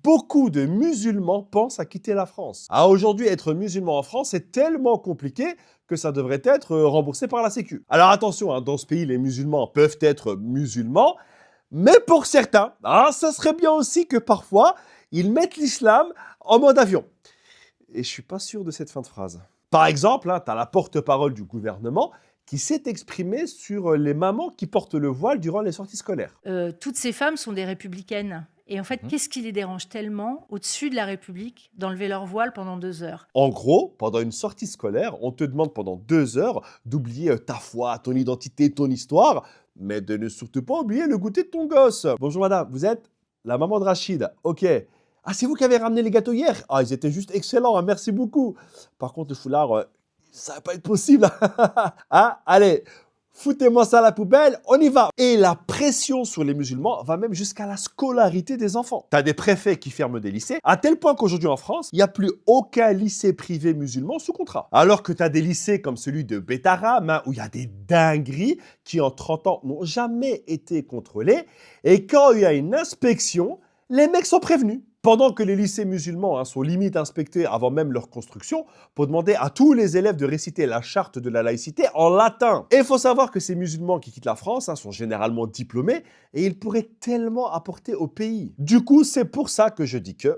beaucoup de musulmans pensent à quitter la France. Aujourd'hui, être musulman en France, c'est tellement compliqué que ça devrait être remboursé par la Sécu. Alors attention, dans ce pays, les musulmans peuvent être musulmans, mais pour certains, ça serait bien aussi que parfois, ils mettent l'islam en mode avion. Et je suis pas sûr de cette fin de phrase. Par exemple, tu as la porte-parole du gouvernement qui s'est exprimée sur les mamans qui portent le voile durant les sorties scolaires. Toutes ces femmes sont des républicaines. Et en fait, qu'est-ce qui les dérange tellement, au-dessus de la République, d'enlever leur voile pendant 2 heures? En gros, pendant une sortie scolaire, on te demande pendant 2 heures d'oublier ta foi, ton identité, ton histoire, mais de ne surtout pas oublier le goûter de ton gosse. Bonjour madame, vous êtes la maman de Rachid. Ok. Ah, c'est vous qui avez ramené les gâteaux hier? Ah, ils étaient juste excellents, merci beaucoup. Par contre, le foulard, ça va pas être possible. Allez, foutez-moi ça à la poubelle, on y va. Et la pression sur les musulmans va même jusqu'à la scolarité des enfants. Tu as des préfets qui ferment des lycées, à tel point qu'aujourd'hui en France, il n'y a plus aucun lycée privé musulman sous contrat. Alors que tu as des lycées comme celui de Betaram, où il y a des dingueries qui en 30 ans n'ont jamais été contrôlées. Et quand il y a une inspection, les mecs sont prévenus. Pendant que les lycées musulmans sont limite inspectés avant même leur construction pour demander à tous les élèves de réciter la charte de la laïcité en latin. Et il faut savoir que ces musulmans qui quittent la France sont généralement diplômés et ils pourraient tellement apporter au pays. Du coup, c'est pour ça que je dis que